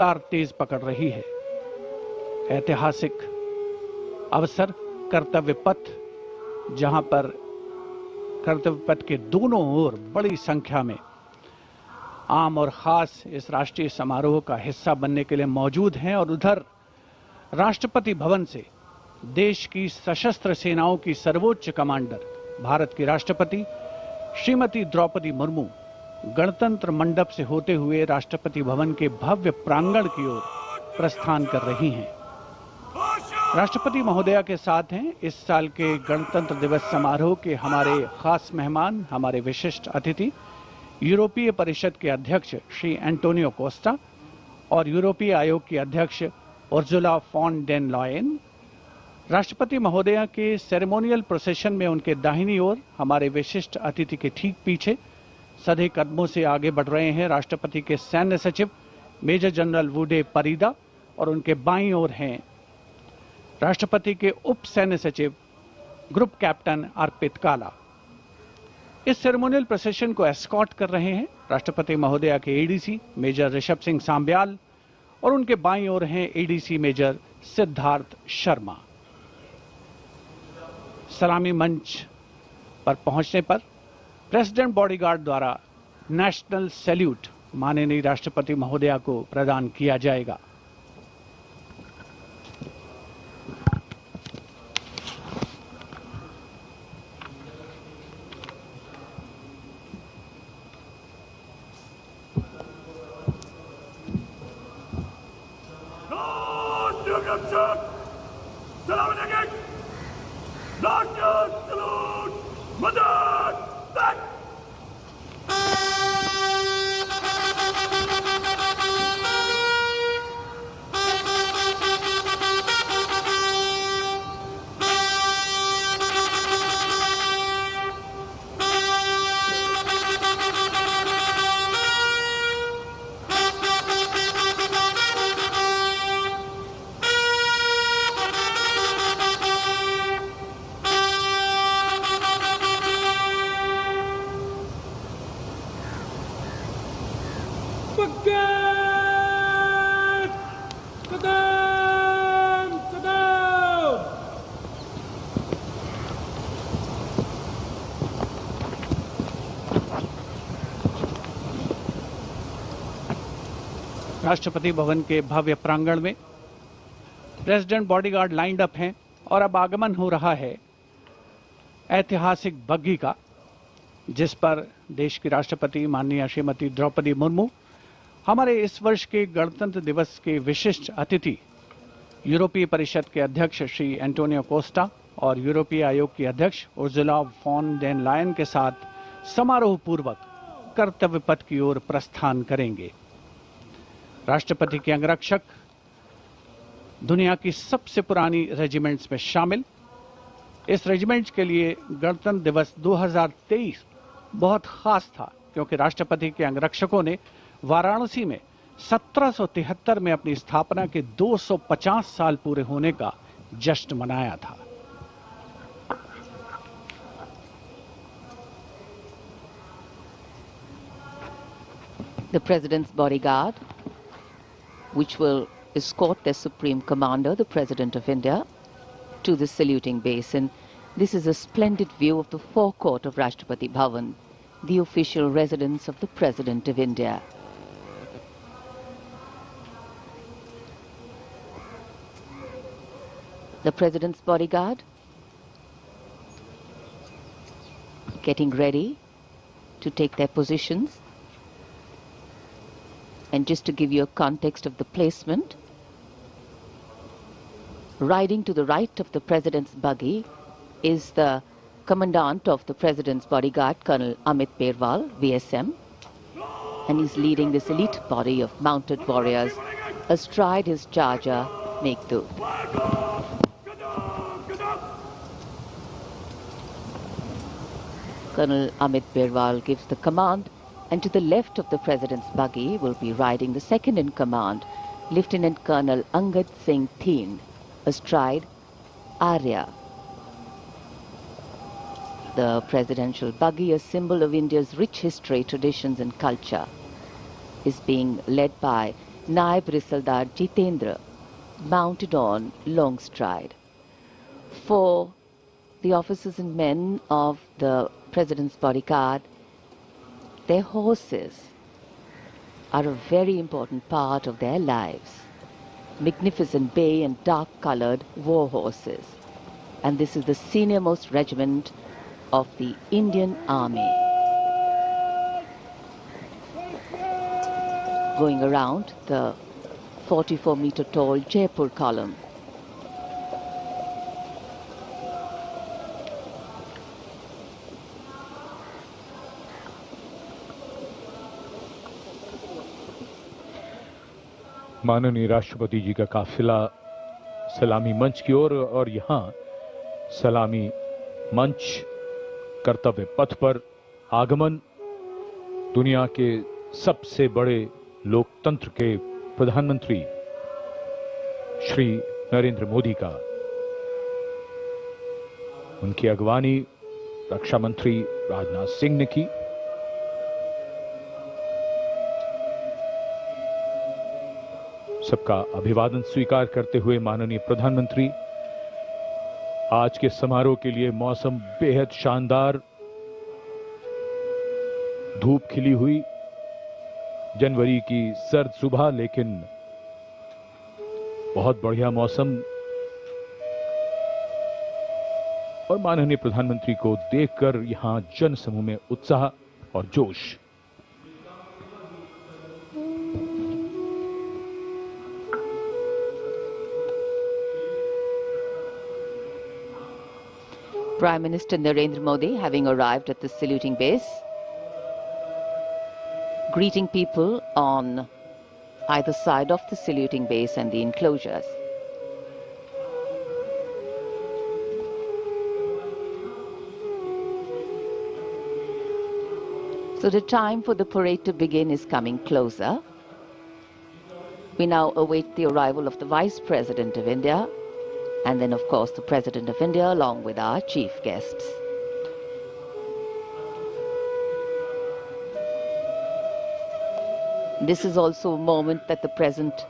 रफ्तार तेज पकड़ रही है। ऐतिहासिक अवसर कर्तव्य पथ, जहां पर कर्तव्य पथ के दोनों ओर बड़ी संख्या में आम और खास इस राष्ट्रीय समारोह का हिस्सा बनने के लिए मौजूद हैं, और उधर राष्ट्रपति भवन से देश की सशस्त्र सेनाओं की सर्वोच्च कमांडर भारत की राष्ट्रपति श्रीमती द्रौपदी मुर्मू गणतंत्र मंडप से होते हुए राष्ट्रपति भवन के भव्य प्रांगण की ओर प्रस्थान कर रही हैं। राष्ट्रपति महोदया के साथ हैं इस साल के गणतंत्र दिवस समारोह के हमारे खास मेहमान, हमारे विशिष्ट अतिथि, यूरोपीय परिषद के अध्यक्ष श्री एंटोनियो कोस्टा और यूरोपीय आयोग की अध्यक्ष उर्जुला फॉन डेन लॉयन। राष्ट्रपति महोदया के सेरेमोनियल प्रोसेशन में उनके दाहिनी ओर हमारे विशिष्ट अतिथि के ठीक पीछे सधे कदमों से आगे बढ़ रहे हैं राष्ट्रपति के सैन्य सचिव मेजर जनरल वुडे परीदा, और उनके बाईं ओर हैं राष्ट्रपति के उप सैन्य सचिव ग्रुप कैप्टन अर्पित काला। इस सेरेमोनियल प्रोसेशन को एस्कॉर्ट कर रहे हैं राष्ट्रपति महोदया के एडीसी मेजर ऋषभ सिंह सांब्याल, और उनके बाईं ओर हैं एडीसी मेजर सिद्धार्थ शर्मा। सलामी मंच पर पहुंचने पर प्रेसिडेंट बॉडीगार्ड द्वारा नेशनल सैल्यूट माननीय राष्ट्रपति महोदया को प्रदान किया जाएगा। राष्ट्रपति भवन के भव्य प्रांगण में प्रेसिडेंट बॉडीगार्ड लाइंड अप हैं, और अब आगमन हो रहा है ऐतिहासिक बग्घी का, जिस पर देश की राष्ट्रपति माननीय श्रीमती द्रौपदी मुर्मू, हमारे इस वर्ष के गणतंत्र दिवस के विशिष्ट अतिथि यूरोपीय परिषद के अध्यक्ष श्री एंटोनियो कोस्टा और यूरोपीय आयोग की अध्यक्ष उर्जुला फॉन डेन लायन के साथ समारोह पूर्वक कर्तव्य पथ की ओर प्रस्थान करेंगे। राष्ट्रपति के अंगरक्षक दुनिया की सबसे पुरानी रेजिमेंट्स में शामिल। इस रेजिमेंट के लिए गणतंत्र दिवस 2023 बहुत खास था, क्योंकि राष्ट्रपति के अंगरक्षकों ने वाराणसी में 1773 में अपनी स्थापना के 250 साल पूरे होने का जश्न मनाया था। The President's bodyguard, which will escort the Supreme Commander, the President of India, to the saluting basin. This is a splendid view of the forecourt of Rashtrapati Bhavan, the official residence of the President of India. The President's bodyguard getting ready to take their positions. And just to give you a context of the placement, riding to the right of the President's buggy is the Commandant of the President's bodyguard, Colonel Amit Berwal, VSM, and he's leading this elite body of mounted warriors astride his charger, Meghdoot. Colonel Amit Berwal gives the command, and to the left of the President's buggy will be riding the second in command, Lieutenant Colonel Angad Singh Thien, astride Arya. The presidential buggy, a symbol of India's rich history, traditions and culture, is being led by Naib Risaldar Jitendra, mounted on Longstride. For the officers and men of the President's bodyguard, their horses are a very important part of their lives. Magnificent bay and dark-colored war horses. And this is the senior-most regiment of the Indian Army. Going around the 44-meter tall Jaipur column. माननीय राष्ट्रपति जी का काफिला सलामी मंच की ओर और यहाँ सलामी मंच कर्तव्य पथ पर आगमन दुनिया के सबसे बड़े लोकतंत्र के प्रधानमंत्री श्री नरेंद्र मोदी का, उनकी अगवानी रक्षा मंत्री राजनाथ सिंह ने की। सबका अभिवादन स्वीकार करते हुए माननीय प्रधानमंत्री, आज के समारोह के लिए मौसम बेहद शानदार, धूप खिली हुई, जनवरी की सर्द सुबह, लेकिन बहुत बढ़िया मौसम। और माननीय प्रधानमंत्री को देखकर यहां जन समूह में उत्साह और जोश। Prime Minister Narendra Modi, having arrived at the saluting base, greeting people on either side of the saluting base and the enclosures. So the time for the parade to begin is coming closer. We now await the arrival of the Vice President of India, and then, of course, the President of India, along with our chief guests. This is also a moment that the President